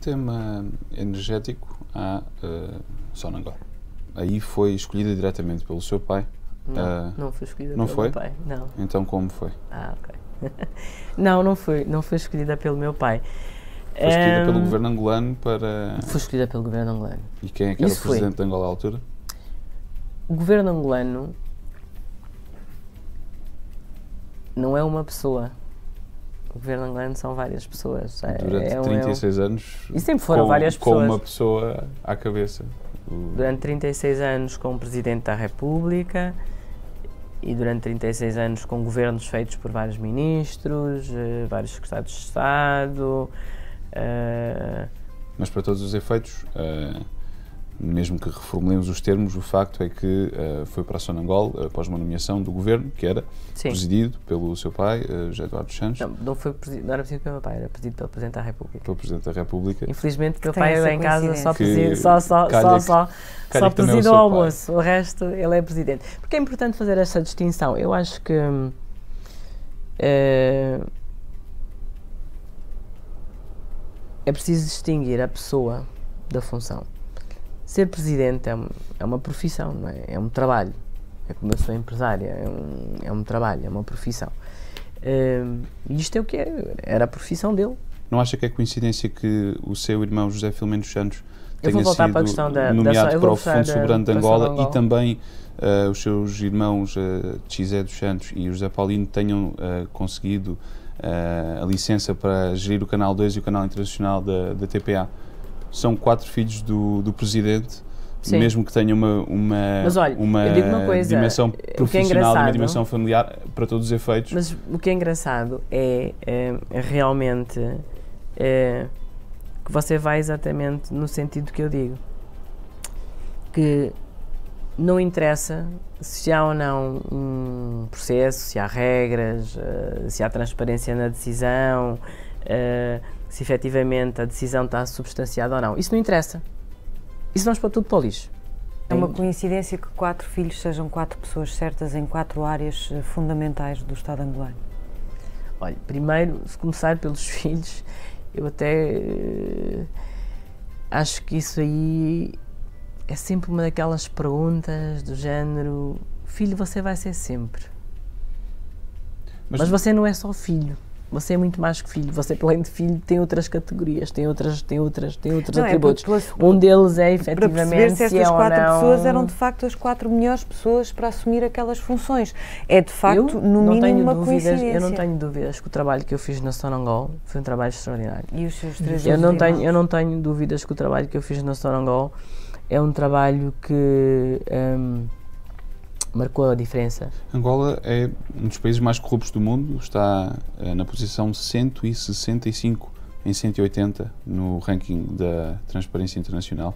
Tema energético à Sonangol. Aí foi escolhida diretamente pelo seu pai? Não foi escolhida não pelo foi? meu pai, não. Então como foi? Ok. não foi escolhida pelo meu pai. Foi escolhida pelo governo angolano para... Foi escolhida pelo governo angolano. E quem é que era o presidente de Angola à altura? O governo angolano não é uma pessoa. O governo angolano são várias pessoas. Durante 36 anos, e sempre foram várias pessoas. Com uma pessoa à cabeça. Durante 36 anos com o Presidente da República e durante 36 anos com governos feitos por vários ministros, vários secretários de Estado. Mas para todos os efeitos, mesmo que reformulemos os termos, o facto é que foi para a Sonangol após uma nomeação do governo, que era presidido pelo seu pai, José Eduardo dos Santos. Não era presidido pelo meu pai, era presidido pelo Presidente da República. Pelo Presidente da República. Infelizmente, meu pai lá em casa só preside o almoço, o resto ele é presidente. Porque é importante fazer essa distinção. Eu acho que é preciso distinguir a pessoa da função. Ser presidente é uma profissão, não é? É um trabalho. É como eu sou empresária, é um trabalho, é uma profissão. E isto é o que era a profissão dele. Não acha que é coincidência que o seu irmão José Filomeno dos Santos tenha sido nomeado para o Fundo Soberano de Angola e também os seus irmãos José dos Santos e o José Paulino tenham conseguido a licença para gerir o Canal 2 e o Canal Internacional da TPA? São 4 filhos do Presidente, sim, mesmo que tenham mas olha, eu digo uma coisa, dimensão profissional, uma dimensão familiar, para todos os efeitos. Mas o que é engraçado é realmente que você vai exatamente no sentido que eu digo. Que não interessa se há ou não um processo, se há regras, se há transparência na decisão, se efetivamente a decisão está substanciada ou não. Isso não interessa. Isso vamos para tudo para o lixo. É uma coincidência que 4 filhos sejam 4 pessoas certas em 4 áreas fundamentais do Estado angolano? Olha, primeiro, se começar pelos filhos, eu até acho que isso aí é sempre uma daquelas perguntas do género: filho você vai ser sempre. Mas você não é só filho. Você é muito mais que filho. Você, além de filho, tem outras categorias, tem outros atributos. Um deles é, efetivamente, para perceber se estas 4 pessoas eram, de facto, as 4 melhores pessoas para assumir aquelas funções. É, de facto, no mínimo, uma coincidência. Eu não tenho dúvidas que o trabalho que eu fiz na Sonangol foi um trabalho extraordinário. E os seus 3 eu não tenho dúvidas que o trabalho que eu fiz na Sonangol é um trabalho que marcou a diferença. Angola é um dos países mais corruptos do mundo, está na posição 165 em 180 no ranking da Transparência Internacional.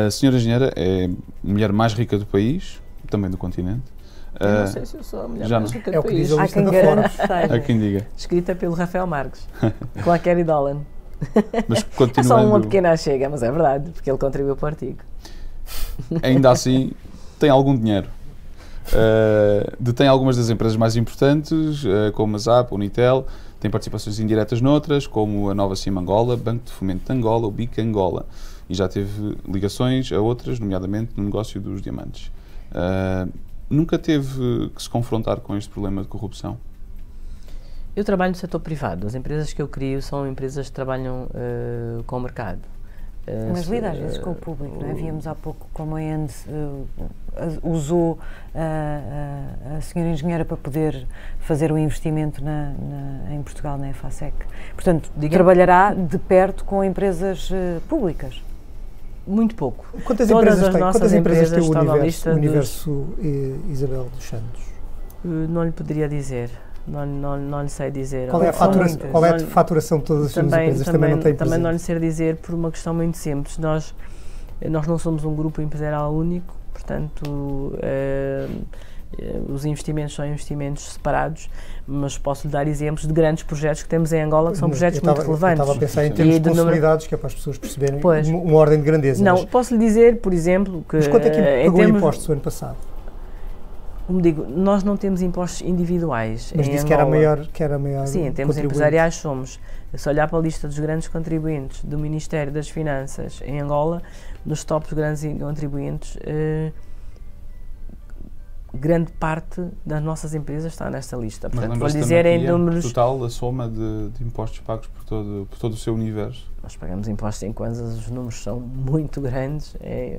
A senhora engenheira é a mulher mais rica do país, também do continente. Eu não sei se eu sou a mulher mais rica do país. Há quem garante que seja. Há quem diga. Escrita pelo Rafael Marques, com a Kerry Dolan. Mas continuando... É só uma pequena chega, mas é verdade, porque ele contribuiu para o artigo. Ainda assim, tem algum dinheiro. Detém algumas das empresas mais importantes, como a ZAP, a Unitel, tem participações indiretas noutras, como a Nova Cima Angola, Banco de Fomento de Angola, o BIC Angola, e já teve ligações a outras, nomeadamente no negócio dos diamantes. Nunca teve que se confrontar com este problema de corrupção? Eu trabalho no setor privado. As empresas que eu crio são empresas que trabalham com o mercado. Mas lida às vezes com o público, não é? Víamos há pouco como a END usou a senhora engenheira para poder fazer o investimento em Portugal, na EFASEC. Portanto, trabalhará de perto com empresas públicas? Muito pouco. Quantas empresas tem o universo Isabel dos Santos? Não lhe poderia dizer. Não lhe sei dizer. Qual é a faturação de todas as empresas? Também não lhe sei dizer por uma questão muito simples. Nós não somos um grupo empresarial único, portanto, os investimentos são investimentos separados, mas posso lhe dar exemplos de grandes projetos que temos em Angola, que são projetos muito relevantes. Eu estava a pensar em termos consolidados, que é para as pessoas perceberem uma ordem de grandeza. Não, posso lhe dizer, por exemplo, que... Mas quanto é que pagou impostos o ano passado? Como digo, nós não temos impostos individuais. Mas disse que era a maior Sim, em termos empresariais somos. Se olhar para a lista dos grandes contribuintes do Ministério das Finanças em Angola, nos tops grandes contribuintes, grande parte das nossas empresas está nesta lista. Portanto, vou dizer em números... total, a soma de impostos pagos por todo o seu universo? Nós pagamos impostos em Kwanzas, os números são muito grandes.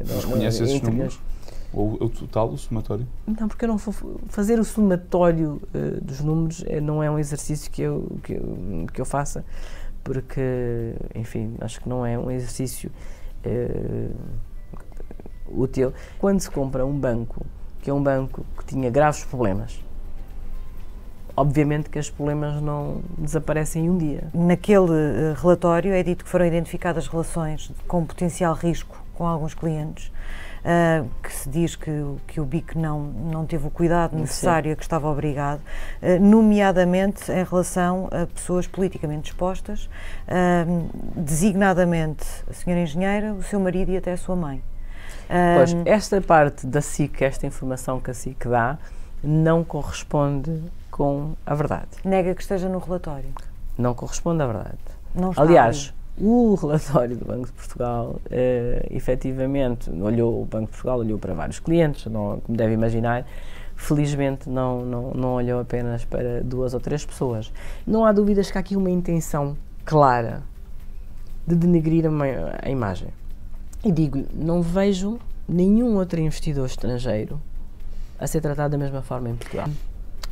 Mas conhece esses números? Ou o total, o somatório? Não, porque eu não vou fazer o somatório dos números, não é um exercício que eu faça, porque, enfim, acho que não é um exercício útil. Quando se compra um banco, que é um banco que tinha graves problemas, obviamente que os problemas não desaparecem em um dia. Naquele relatório é dito que foram identificadas relações com potencial risco com alguns clientes, que se diz que o BIC não teve o cuidado necessário a que estava obrigado, nomeadamente em relação a pessoas politicamente expostas, designadamente a senhora engenheira, o seu marido e até a sua mãe. Pois, esta parte da SIC, esta informação que a SIC dá, não corresponde com a verdade. Nega que esteja no relatório? Não corresponde à verdade. Não está Aliás, o relatório do Banco de Portugal, efetivamente, o Banco de Portugal olhou para vários clientes, como deve imaginar, felizmente não olhou apenas para 2 ou 3 pessoas. Não há dúvidas que há aqui uma intenção clara de denegrir a imagem. E digo, não vejo nenhum outro investidor estrangeiro a ser tratado da mesma forma em Portugal.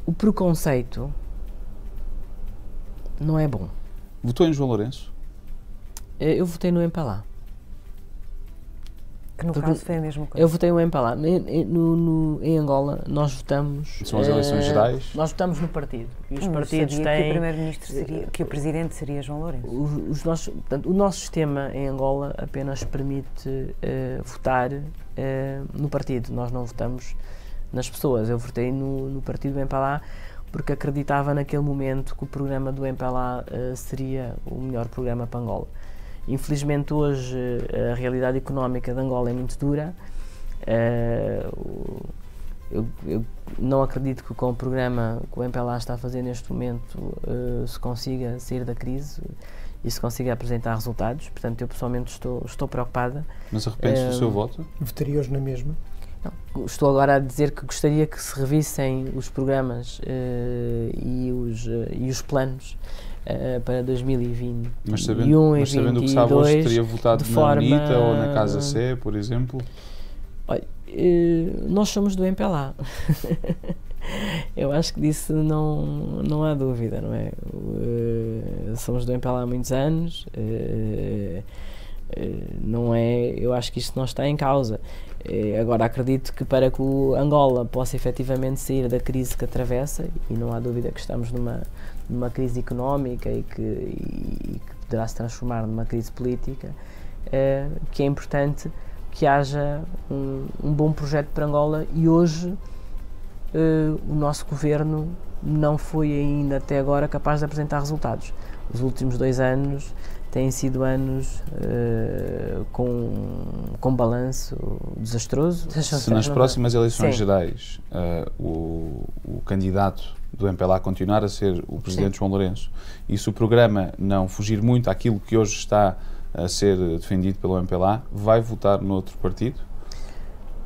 O preconceito não é bom. Votou em João Lourenço? Eu votei no MPLA. Que no caso foi a mesma coisa. Eu votei no MPLA. Em Angola, nós votamos... São as eleições gerais? Nós votamos no partido. E os partidos têm... que o primeiro-ministro seria, que o presidente seria João Lourenço. Portanto, o nosso sistema em Angola apenas permite votar no partido. Nós não votamos nas pessoas. Eu votei no partido do MPLA porque acreditava naquele momento que o programa do MPLA seria o melhor programa para Angola. Infelizmente hoje a realidade económica de Angola é muito dura. Eu não acredito que com o programa que o MPLA está a fazer neste momento se consiga sair da crise e se consiga apresentar resultados. Portanto, eu pessoalmente estou preocupada. Mas arrepende-se do seu voto? Votaria hoje na mesma? Não, estou agora a dizer que gostaria que se revissem os programas e os planos para 2020. Mas sabendo o que sabe hoje, teria votado na UNITA ou na Casa C, por exemplo? Olha, nós somos do MPLA. Eu acho que disso não há dúvida, não é? Somos do MPLA há muitos anos. Não é, eu acho que isto não está em causa. Agora, acredito que para que o Angola possa efetivamente sair da crise que atravessa, e não há dúvida que estamos numa crise económica e que poderá se transformar numa crise política, que é importante que haja um bom projeto para Angola, e hoje o nosso governo não foi ainda até agora capaz de apresentar resultados. Os últimos 2 anos têm sido anos com balanço desastroso. Se nas próximas eleições gerais o candidato do MPLA continuar a ser o presidente João Lourenço, e se o programa não fugir muito àquilo que hoje está a ser defendido pelo MPLA, vai votar noutro partido?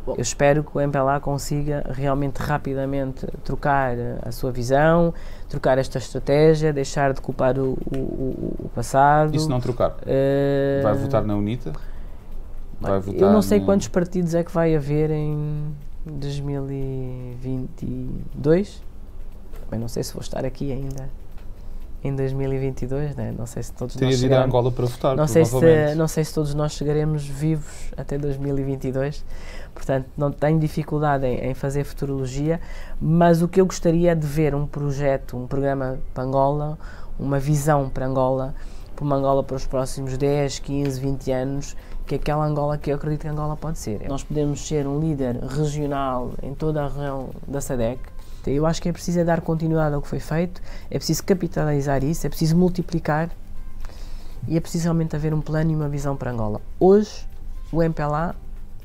Eu espero que o MPLA consiga realmente rapidamente trocar a sua visão, trocar esta estratégia, deixar de culpar o passado. E se não trocar? Vai votar na UNITA? Vai votar eu não sei quantos partidos é que vai haver em 2022. Também não sei se vou estar aqui ainda em 2022, né? Não sei se todos nós chegaremos. Terias ido a Angola para votar, não sei se todos nós chegaremos vivos até 2022. Portanto, não tenho dificuldade em fazer futurologia, mas o que eu gostaria é de ver um projeto, um programa para Angola, uma visão para Angola, para uma Angola para os próximos 10, 15, 20 anos, que é aquela Angola que eu acredito que Angola pode ser. Nós podemos ser um líder regional em toda a região da SADC. Eu acho que é preciso dar continuidade ao que foi feito, é preciso capitalizar isso, é preciso multiplicar e é preciso realmente haver um plano e uma visão para Angola. Hoje, o MPLA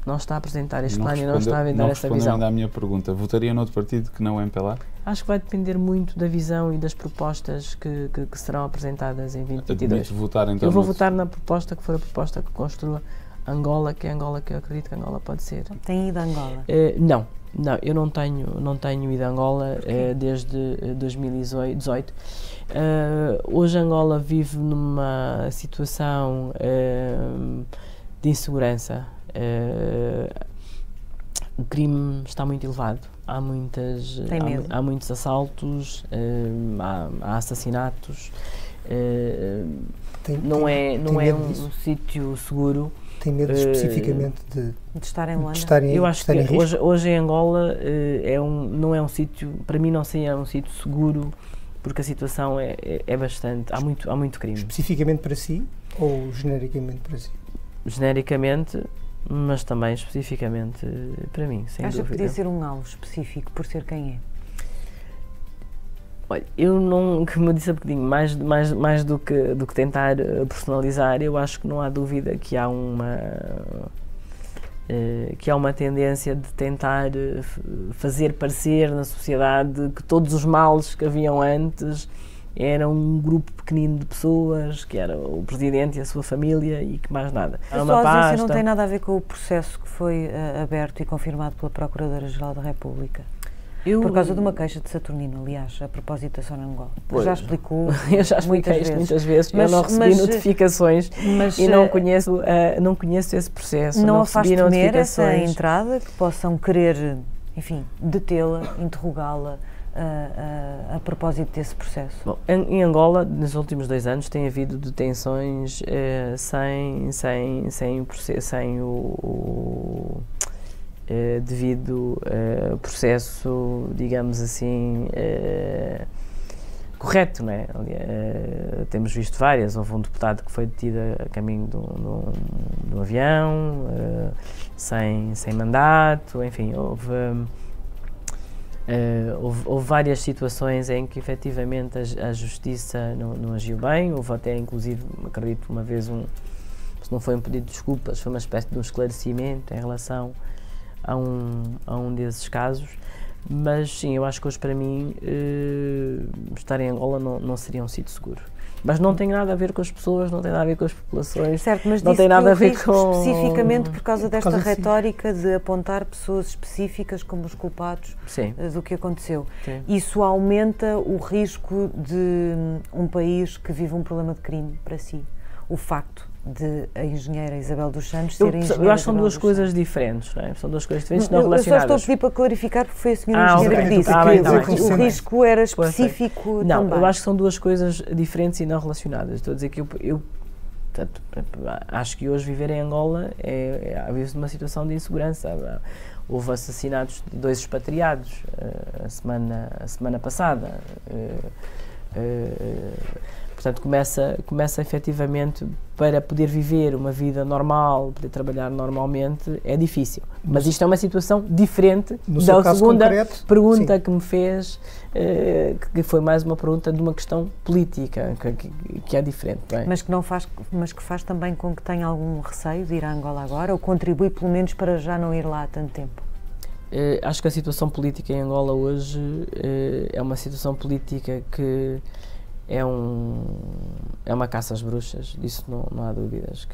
não está a apresentar este plano e não está a dar essa visão. Não respondeu ainda à minha pergunta. Votaria noutro partido que não o MPLA? Acho que vai depender muito da visão e das propostas que serão apresentadas em 2022. Votar, então, eu vou votar na proposta que for a proposta que construa Angola, que é Angola que eu acredito que Angola pode ser. Tem ido a Angola? Não, eu não tenho ido a Angola desde 2018. Hoje Angola vive numa situação de insegurança. O crime está muito elevado. Há muitos assaltos, há assassinatos. Não é um sítio seguro. Tem medo especificamente de estar em Luanda? Eu acho que hoje em Angola não é um sítio, para mim não seria um sítio seguro, porque a situação é bastante, há muito crime. Especificamente para si ou genericamente para si? Genericamente, mas também especificamente para mim, sem dúvida. Acha que podia ser um alvo específico por ser quem é? Olha, eu não, como eu disse há bocadinho, mais do que tentar personalizar, eu acho que não há dúvida que há uma tendência de tentar fazer parecer na sociedade que todos os males que haviam antes eram um grupo pequenino de pessoas, que era o Presidente e a sua família e que mais nada. A sua ausência não tem nada a ver com o processo que foi aberto e confirmado pela Procuradora-Geral da República? Por causa de uma queixa de Saturnino, aliás, a propósito da Sona Angola. Já explicou muitas vezes. Eu não recebi notificações e não conheço esse processo. Não a faz temer essa entrada, que possam querer, enfim, detê-la, interrogá-la a propósito desse processo? Bom, em Angola, nos últimos 2 anos, tem havido detenções sem o devido processo, digamos assim, correto, não é? Temos visto várias. Houve um deputado que foi detido a caminho de um avião, sem mandato, enfim, houve várias situações em que efetivamente a justiça não agiu bem. Houve até, inclusive, acredito, uma vez se não foi um pedido de desculpas, foi uma espécie de um esclarecimento em relação a um desses casos. Mas sim, eu acho que hoje para mim estar em Angola não seria um sítio seguro. Mas não tem nada a ver com as pessoas, não tem nada a ver com as populações. Certo, mas não tem nada a ver com... especificamente por causa desta retórica de apontar pessoas específicas como os culpados do que aconteceu. Sim. Isso aumenta o risco de um país que vive um problema de crime para si. O facto de a engenheira Isabel dos Santos ser engenheira. Eu acho que são duas coisas diferentes, não é? São duas coisas diferentes, não relacionadas. Eu só estou a pedir para clarificar, porque foi a senhora engenheira que disse que o risco era específico também. Não, eu acho que são duas coisas diferentes e não relacionadas. Estou a dizer que eu acho que hoje viver em Angola vive-se numa situação de insegurança. Houve assassinatos de 2 expatriados a semana passada. Portanto, começa efetivamente, para poder viver uma vida normal, poder trabalhar normalmente, é difícil. Mas isto é uma situação diferente da segunda pergunta que me fez, que foi mais uma pergunta de uma questão política, que é diferente. Não é? Mas que faz também com que tenha algum receio de ir a Angola agora, ou contribui pelo menos para já não ir lá há tanto tempo? Acho que a situação política em Angola hoje é uma situação política que é uma caça às bruxas, disso não há dúvidas.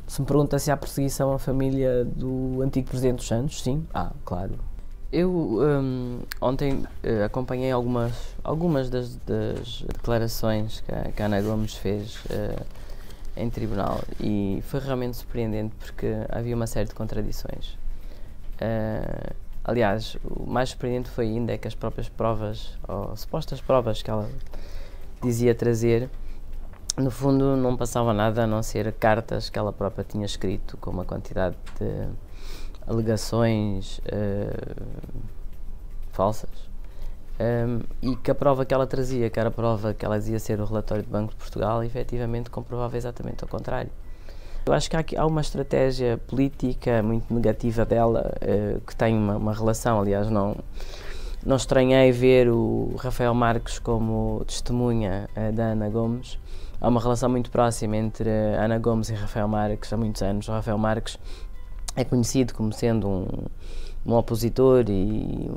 Se me pergunta se há perseguição à família do antigo Presidente dos Santos, sim, claro. Eu ontem acompanhei algumas das declarações que a Ana Gomes fez em tribunal e foi realmente surpreendente porque havia uma série de contradições. Aliás, o mais surpreendente foi ainda que as próprias provas, ou supostas provas que ela dizia trazer, no fundo não passava nada a não ser cartas que ela própria tinha escrito com uma quantidade de alegações falsas, e que a prova que ela trazia, que era a prova que ela dizia ser o relatório do Banco de Portugal, efetivamente comprovava exatamente ao contrário. Eu acho que há uma estratégia política muito negativa dela, que tem uma relação, aliás, não estranhei ver o Rafael Marques como testemunha da Ana Gomes. Há uma relação muito próxima entre Ana Gomes e Rafael Marques há muitos anos. O Rafael Marques é conhecido como sendo um opositor e